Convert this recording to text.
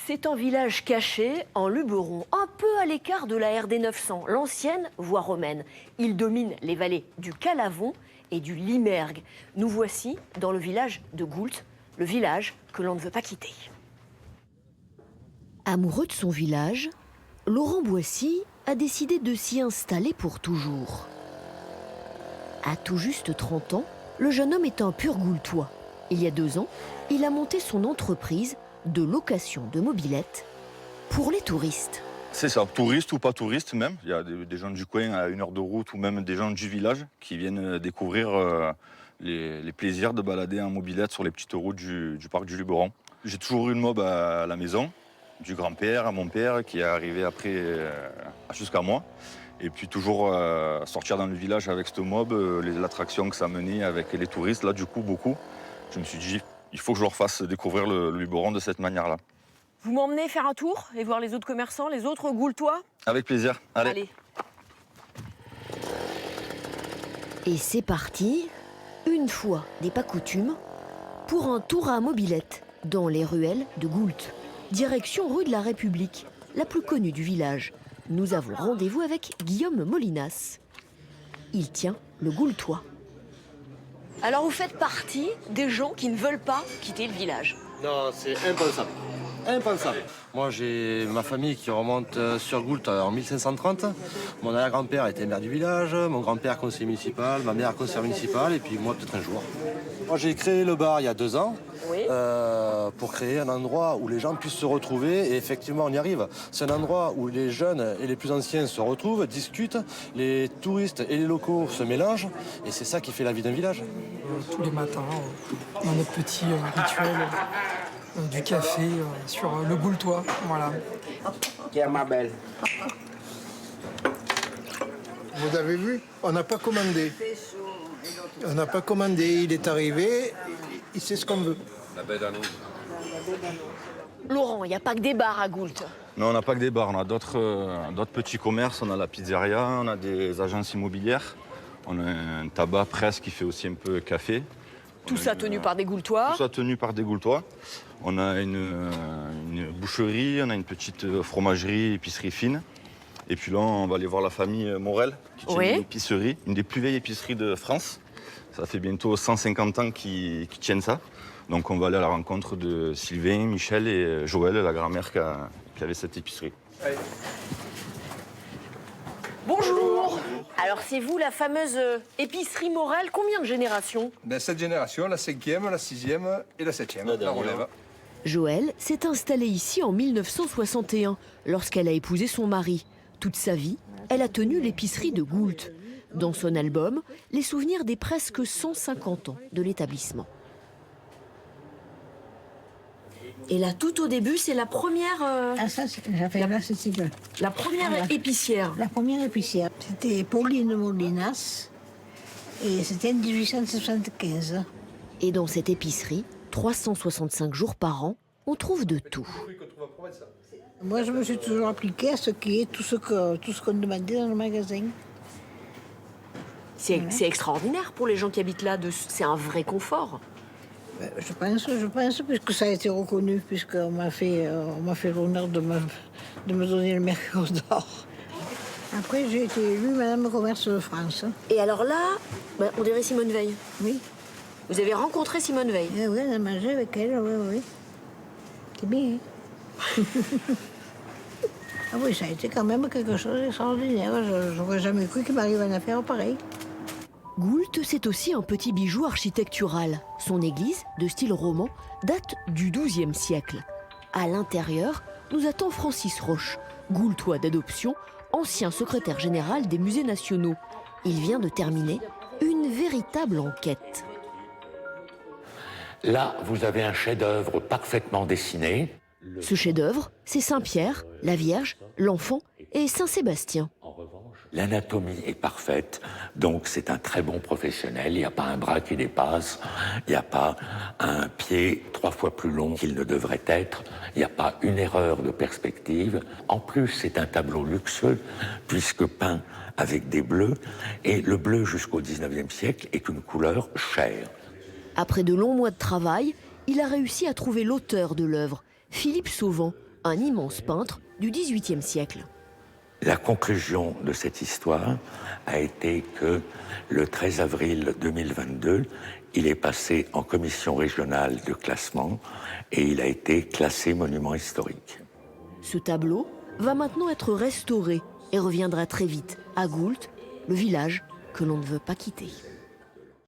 C'est un village caché en Luberon, un peu à l'écart de la RD 900, l'ancienne voie romaine. Il domine les vallées du Calavon et du Limergue. Nous voici dans le village de Goult, le village que l'on ne veut pas quitter. Amoureux de son village, Laurent Boissy a décidé de s'y installer pour toujours. À tout juste 30 ans, le jeune homme est un pur Goultois. Il y a 2 ans, il a monté son entreprise de location de mobylettes pour les touristes. C'est ça, touristes ou pas touristes même. Il y a des gens du coin à 1 heure de route ou même des gens du village qui viennent découvrir les plaisirs de balader en mobylette sur les petites routes du parc du Luberon. J'ai toujours eu une mob à la maison, du grand-père à mon père qui est arrivé après jusqu'à moi. Et puis toujours sortir dans le village avec cette mob, l'attraction que ça menait avec les touristes, là du coup beaucoup. Je me suis dit, il faut que je leur fasse découvrir le Luberon de cette manière-là. Vous m'emmenez faire un tour et voir les autres commerçants, les autres Goultois? Avec plaisir. Allez. Et c'est parti, une fois n'est pas coutume, pour un tour à mobilette dans les ruelles de Goult. Direction rue de la République, la plus connue du village. Nous avons rendez-vous avec Guillaume Molinas. Il tient le Goultois. Alors vous faites partie des gens qui ne veulent pas quitter le village? Non, c'est impensable. Impensable. Moi, j'ai ma famille qui remonte sur Goult en 1530. Mon arrière-grand-père était maire du village, mon grand-père conseiller municipal, ma mère conseillère municipale, et puis moi, peut-être un jour. Moi, j'ai créé le bar il y a 2 ans. Oui. Pour créer un endroit où les gens puissent se retrouver, et effectivement, on y arrive. C'est un endroit où les jeunes et les plus anciens se retrouvent, discutent, les touristes et les locaux se mélangent, et c'est ça qui fait la vie d'un village. Tous les matins, on a notre petit rituel du café sur le Goultois, voilà. Tiens, ma belle. Vous avez vu, on n'a pas commandé. On n'a pas commandé, il est arrivé, il sait ce qu'on veut. La baie d'Anneau. Laurent, il n'y a pas que des bars à Goult. Non, on n'a pas que des bars, on a d'autres petits commerces, on a la pizzeria, on a des agences immobilières, on a un tabac presse qui fait aussi un peu café. Tout ça tenu par des Goultois. Tout ça tenu par des Goultois. On a une boucherie, on a une petite fromagerie, épicerie fine. Et puis là, on va aller voir la famille Morel, qui tient une épicerie, une des plus vieilles épiceries de France. Ça fait bientôt 150 ans qu'ils tiennent ça. Donc on va aller à la rencontre de Sylvain, Michel et Joël, la grand-mère qui avait cette épicerie. Allez. Bonjour. Alors c'est vous la fameuse épicerie Morel, combien de générations? 7 générations, la 5e, la 6e et la 7e, la relève. Joël s'est installée ici en 1961, lorsqu'elle a épousé son mari. Toute sa vie, elle a tenu l'épicerie de Goult. Dans son album, les souvenirs des presque 150 ans de l'établissement. Et là, tout au début, c'est la première... Ah ça, j'avais là, c'était La première épicière. la première épicière. C'était Pauline Molinas et c'était en 1875. Et dans cette épicerie, 365 jours par an, on trouve de tout. Moi, je me suis toujours appliquée à ce qui est tout ce qu'on demandait dans le magasin. C'est extraordinaire pour les gens qui habitent là, c'est un vrai confort. Je pense, puisque ça a été reconnu, puisqu'on m'a fait l'honneur de me donner le Mercure d'or. Après, j'ai été élue Madame Commerce de France. Et alors là, on dirait Simone Veil. Oui. Vous avez rencontré Simone Veil? Oui, on a mangé avec elle, oui. C'est bien. Hein. Ah oui, ça a été quand même quelque chose d'extraordinaire. Je n'aurais jamais cru qu'il m'arrive une affaire pareille. Goult, c'est aussi un petit bijou architectural. Son église, de style roman, date du XIIe siècle. À l'intérieur, nous attend Francis Roche, Goultois d'adoption, ancien secrétaire général des musées nationaux. Il vient de terminer une véritable enquête. Là, vous avez un chef-d'œuvre parfaitement dessiné. Ce chef-d'œuvre, c'est Saint-Pierre, la Vierge, l'Enfant et Saint-Sébastien. L'anatomie est parfaite, donc c'est un très bon professionnel. Il n'y a pas un bras qui dépasse, il n'y a pas un pied 3 fois plus long qu'il ne devrait être, il n'y a pas une erreur de perspective. En plus, c'est un tableau luxueux, puisque peint avec des bleus, et le bleu jusqu'au 19e siècle est une couleur chère. Après de longs mois de travail, il a réussi à trouver l'auteur de l'œuvre, Philippe Sauvant, un immense peintre du XVIIIe siècle. La conclusion de cette histoire a été que le 13 avril 2022, il est passé en commission régionale de classement et il a été classé monument historique. Ce tableau va maintenant être restauré et reviendra très vite à Goult, le village que l'on ne veut pas quitter.